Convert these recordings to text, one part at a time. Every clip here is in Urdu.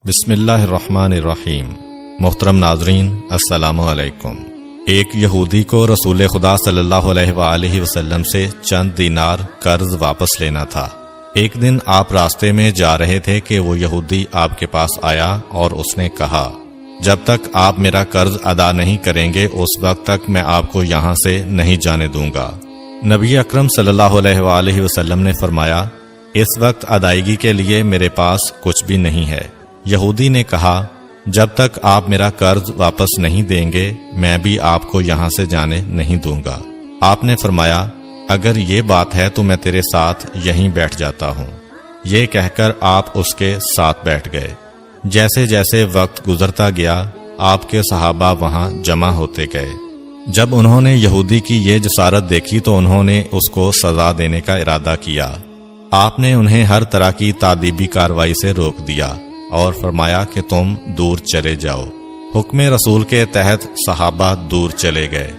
بسم اللہ الرحمن الرحیم۔ محترم ناظرین، السلام علیکم۔ ایک یہودی کو رسول خدا صلی اللہ علیہ وآلہ وسلم سے چند دینار قرض واپس لینا تھا۔ ایک دن آپ راستے میں جا رہے تھے کہ وہ یہودی آپ کے پاس آیا اور اس نے کہا، جب تک آپ میرا قرض ادا نہیں کریں گے اس وقت تک میں آپ کو یہاں سے نہیں جانے دوں گا۔ نبی اکرم صلی اللہ علیہ وآلہ وسلم نے فرمایا، اس وقت ادائیگی کے لیے میرے پاس کچھ بھی نہیں ہے۔ یہودی نے کہا، جب تک آپ میرا قرض واپس نہیں دیں گے میں بھی آپ کو یہاں سے جانے نہیں دوں گا۔ آپ نے فرمایا، اگر یہ بات ہے تو میں تیرے ساتھ یہیں بیٹھ جاتا ہوں۔ یہ کہہ کر آپ اس کے ساتھ بیٹھ گئے۔ جیسے جیسے وقت گزرتا گیا آپ کے صحابہ وہاں جمع ہوتے گئے۔ جب انہوں نے یہودی کی یہ جسارت دیکھی تو انہوں نے اس کو سزا دینے کا ارادہ کیا۔ آپ نے انہیں ہر طرح کی تادیبی کارروائی سے روک دیا اور فرمایا کہ تم دور چلے جاؤ۔ حکم رسول کے تحت صحابہ دور چلے گئے۔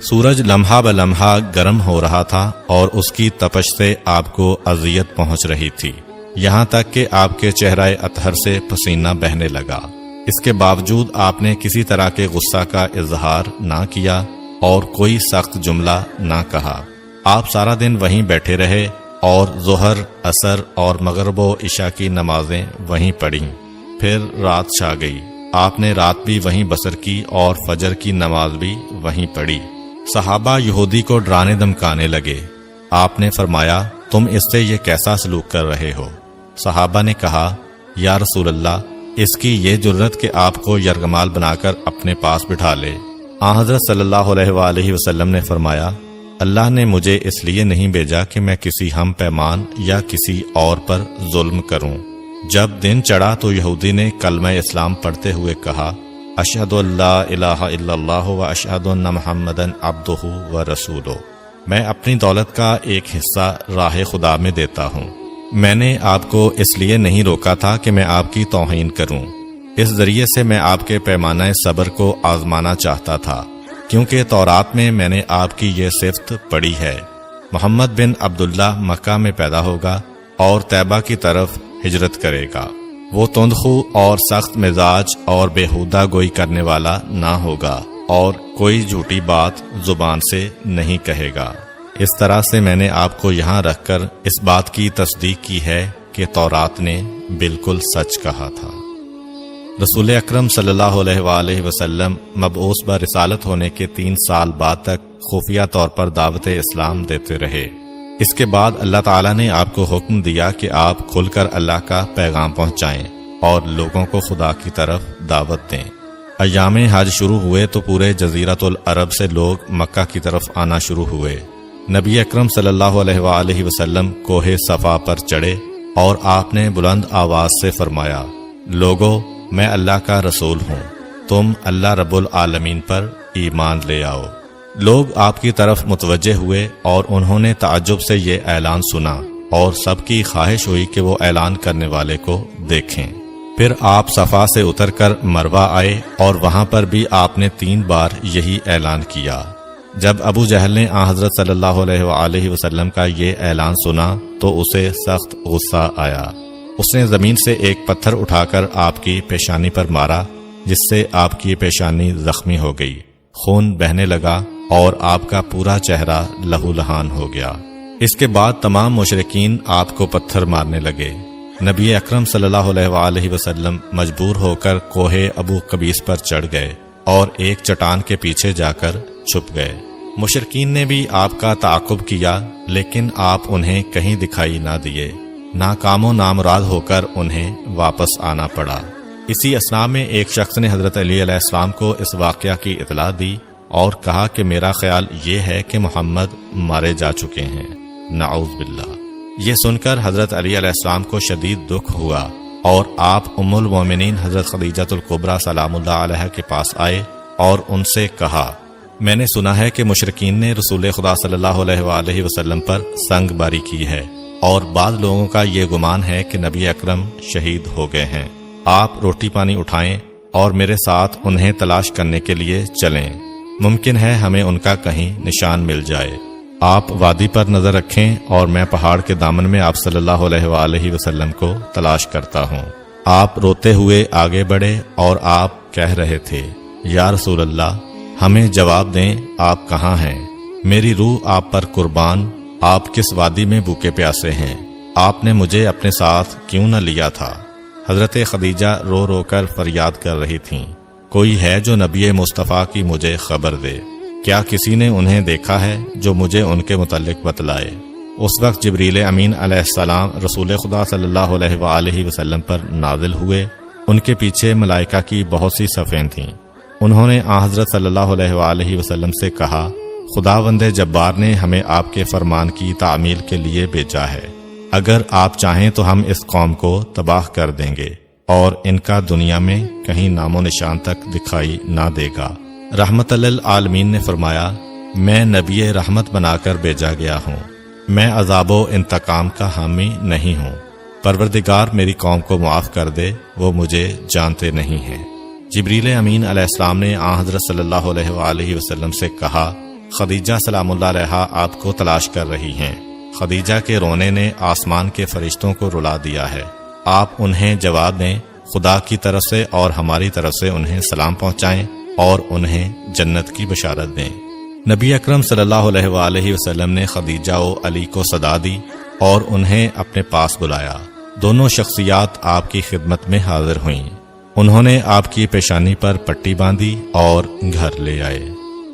سورج لمحہ بلمحہ گرم ہو رہا تھا اور اس کی تپش سے آپ کو اذیت پہنچ رہی تھی، یہاں تک کہ آپ کے چہرہ اطہر سے پسینہ بہنے لگا۔ اس کے باوجود آپ نے کسی طرح کے غصہ کا اظہار نہ کیا اور کوئی سخت جملہ نہ کہا۔ آپ سارا دن وہیں بیٹھے رہے اور ظہر، عصر اور مغرب و عشاء کی نمازیں وہیں پڑھیں۔ پھر رات چھا گئی۔ آپ نے رات بھی وہیں بسر کی اور فجر کی نماز بھی وہیں پڑھی۔ صحابہ یہودی کو ڈرانے دھمکانے لگے۔ آپ نے فرمایا، تم اس سے یہ کیسا سلوک کر رہے ہو؟ صحابہ نے کہا، یا رسول اللہ، اس کی یہ جرت کہ آپ کو یرغمال بنا کر اپنے پاس بٹھا لے۔ آن حضرت صلی اللہ علیہ وآلہ وسلم نے فرمایا، اللہ نے مجھے اس لیے نہیں بھیجا کہ میں کسی ہم پیمان یا کسی اور پر ظلم کروں۔ جب دن چڑھا تو یہودی نے کلمہ اسلام پڑھتے ہوئے کہا، اشہد ان لا الہ الا اللہ و اشہد ان محمدن عبدہ و رسولہ۔ میں اپنی دولت کا ایک حصہ راہ خدا میں دیتا ہوں۔ میں نے آپ کو اس لیے نہیں روکا تھا کہ میں آپ کی توہین کروں۔ اس ذریعے سے میں آپ کے پیمانہ صبر کو آزمانا چاہتا تھا، کیونکہ تورات میں نے آپ کی یہ صفت پڑھی ہے، محمد بن عبداللہ مکہ میں پیدا ہوگا اور طیبہ کی طرف ہجرت کرے گا۔ وہ تندخو اور سخت مزاج اور بیہودہ گوئی کرنے والا نہ ہوگا اور کوئی جھوٹی بات زبان سے نہیں کہے گا۔ اس طرح سے میں نے آپ کو یہاں رکھ کر اس بات کی تصدیق کی ہے کہ تورات نے بالکل سچ کہا تھا۔ رسول اکرم صلی اللہ علیہ وآلہ وسلم مبعوث برسالت ہونے کے 3 سال بعد تک خفیہ طور پر دعوت اسلام دیتے رہے۔ اس کے بعد اللہ تعالیٰ نے آپ کو حکم دیا کہ آپ کھل کر اللہ کا پیغام پہنچائیں اور لوگوں کو خدا کی طرف دعوت دیں۔ ایام حج شروع ہوئے تو پورے جزیرۃ العرب سے لوگ مکہ کی طرف آنا شروع ہوئے۔ نبی اکرم صلی اللہ علیہ وآلہ وسلم کوہ صفا پر چڑھے اور آپ نے بلند آواز سے فرمایا، لوگو، میں اللہ کا رسول ہوں، تم اللہ رب العالمین پر ایمان لے آؤ۔ لوگ آپ کی طرف متوجہ ہوئے اور انہوں نے تعجب سے یہ اعلان سنا اور سب کی خواہش ہوئی کہ وہ اعلان کرنے والے کو دیکھیں۔ پھر آپ صفا سے اتر کر مروہ آئے اور وہاں پر بھی آپ نے 3 بار یہی اعلان کیا۔ جب ابو جہل نے آن حضرت صلی اللہ علیہ وآلہ وسلم کا یہ اعلان سنا تو اسے سخت غصہ آیا۔ اس نے زمین سے ایک پتھر اٹھا کر آپ کی پیشانی پر مارا، جس سے آپ کی پیشانی زخمی ہو گئی، خون بہنے لگا اور آپ کا پورا چہرہ لہو لہان ہو گیا۔ اس کے بعد تمام مشرکین آپ کو پتھر مارنے لگے۔ نبی اکرم صلی اللہ علیہ وآلہ وسلم مجبور ہو کر کوہ ابو قبیس پر چڑھ گئے اور ایک چٹان کے پیچھے جا کر چھپ گئے۔ مشرکین نے بھی آپ کا تعاقب کیا لیکن آپ انہیں کہیں دکھائی نہ دیے۔ ناکام و نامراد ہو کر انہیں واپس آنا پڑا۔ اسی اثناء میں ایک شخص نے حضرت علی علیہ السلام کو اس واقعہ کی اطلاع دی اور کہا کہ میرا خیال یہ ہے کہ محمد مارے جا چکے ہیں، نعوذ باللہ۔ یہ سن کر حضرت علی علیہ السلام کو شدید دکھ ہوا اور آپ ام المومنین حضرت خدیجہ الکبریٰ سلام اللہ علیہ کے پاس آئے اور ان سے کہا، میں نے سنا ہے کہ مشرکین نے رسول خدا صلی اللہ علیہ وآلہ وسلم پر سنگ باری کی ہے اور بعض لوگوں کا یہ گمان ہے کہ نبی اکرم شہید ہو گئے ہیں۔ آپ روٹی پانی اٹھائیں اور میرے ساتھ انہیں تلاش کرنے کے لیے چلیں، ممکن ہے ہمیں ان کا کہیں نشان مل جائے۔ آپ وادی پر نظر رکھیں اور میں پہاڑ کے دامن میں آپ صلی اللہ علیہ وآلہ وسلم کو تلاش کرتا ہوں۔ آپ روتے ہوئے آگے بڑھے اور آپ کہہ رہے تھے، یا رسول اللہ، ہمیں جواب دیں، آپ کہاں ہیں؟ میری روح آپ پر قربان، آپ کس وادی میں بھوکے پیاسے ہیں؟ آپ نے مجھے اپنے ساتھ کیوں نہ لیا تھا؟ حضرت خدیجہ رو رو کر فریاد کر رہی تھیں، کوئی ہے جو نبی مصطفیٰ کی مجھے خبر دے؟ کیا کسی نے انہیں دیکھا ہے جو مجھے ان کے متعلق بتلائے؟ اس وقت جبریل امین علیہ السلام رسول خدا صلی اللہ علیہ وآلہ وسلم پر نازل ہوئے۔ ان کے پیچھے ملائکہ کی بہت سی صفیں تھیں۔ انہوں نے آن حضرت صلی اللہ علیہ وآلہ وسلم سے کہا، خداوند جبار نے ہمیں آپ کے فرمان کی تعمیل کے لیے بھیجا ہے۔ اگر آپ چاہیں تو ہم اس قوم کو تباہ کر دیں گے اور ان کا دنیا میں کہیں نام و نشان تک دکھائی نہ دے گا۔ رحمت للعالمین نے فرمایا، میں نبی رحمت بنا کر بھیجا گیا ہوں، میں عذاب و انتقام کا حامی نہیں ہوں۔ پروردگار میری قوم کو معاف کر دے، وہ مجھے جانتے نہیں ہیں۔ جبریل امین علیہ السلام نے آن حضرت صلی اللہ علیہ وآلہ وسلم سے کہا، خدیجہ سلام اللہ علیہا آپ کو تلاش کر رہی ہیں۔ خدیجہ کے رونے نے آسمان کے فرشتوں کو رلا دیا ہے، آپ انہیں جواب دیں، خدا کی طرف سے اور ہماری طرف سے انہیں سلام پہنچائیں اور انہیں جنت کی بشارت دیں۔ نبی اکرم صلی اللہ علیہ وآلہ وسلم نے خدیجہ و علی کو صدا دی اور انہیں اپنے پاس بلایا۔ دونوں شخصیات آپ کی خدمت میں حاضر ہوئیں۔ انہوں نے آپ کی پیشانی پر پٹی باندھی اور گھر لے آئے۔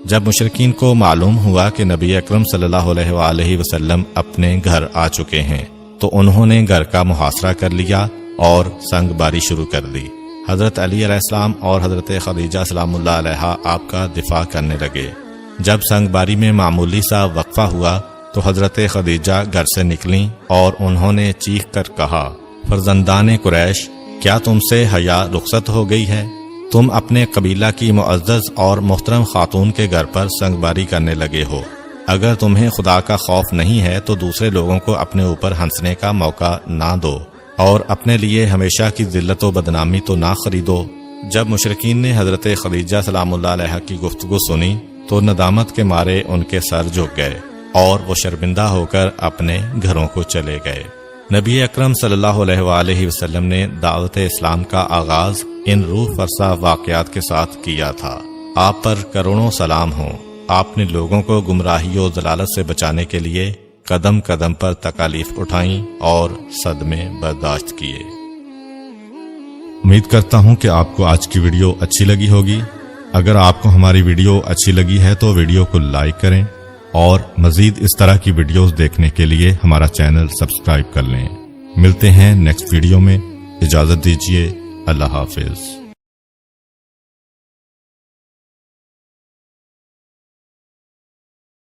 جب مشرکین کو معلوم ہوا کہ نبی اکرم صلی اللہ علیہ وآلہ وسلم اپنے گھر آ چکے ہیں تو انہوں نے گھر کا محاصرہ کر لیا اور سنگ باری شروع کر دی۔ حضرت علی علیہ السلام اور حضرت خدیجہ سلام اللہ علیہا آپ کا دفاع کرنے لگے۔ جب سنگ باری میں معمولی سا وقفہ ہوا تو حضرت خدیجہ گھر سے نکلیں اور انہوں نے چیخ کر کہا، فرزندان قریش، کیا تم سے حیا رخصت ہو گئی ہے؟ تم اپنے قبیلہ کی معزز اور محترم خاتون کے گھر پر سنگ باری کرنے لگے ہو۔ اگر تمہیں خدا کا خوف نہیں ہے تو دوسرے لوگوں کو اپنے اوپر ہنسنے کا موقع نہ دو اور اپنے لیے ہمیشہ کی ذلت و بدنامی تو نہ خریدو۔ جب مشرکین نے حضرت خدیجہ سلام اللہ علیہا کی گفتگو سنی تو ندامت کے مارے ان کے سر جھک گئے اور وہ شرمندہ ہو کر اپنے گھروں کو چلے گئے۔ نبی اکرم صلی اللہ علیہ وآلہ وسلم نے دعوت اسلام کا آغاز ان روح فرسا واقعات کے ساتھ کیا تھا۔ آپ پر کروڑوں سلام ہوں۔ آپ نے لوگوں کو گمراہی و ضلالت سے بچانے کے لیے قدم قدم پر تکالیف اٹھائیں اور صدمے برداشت کیے۔ امید کرتا ہوں کہ آپ کو آج کی ویڈیو اچھی لگی ہوگی۔ اگر آپ کو ہماری ویڈیو اچھی لگی ہے تو ویڈیو کو لائک کریں اور مزید اس طرح کی ویڈیوز دیکھنے کے لیے ہمارا چینل سبسکرائب کر لیں۔ ملتے ہیں نیکسٹ ویڈیو میں، اجازت دیجیے، اللہ حافظ۔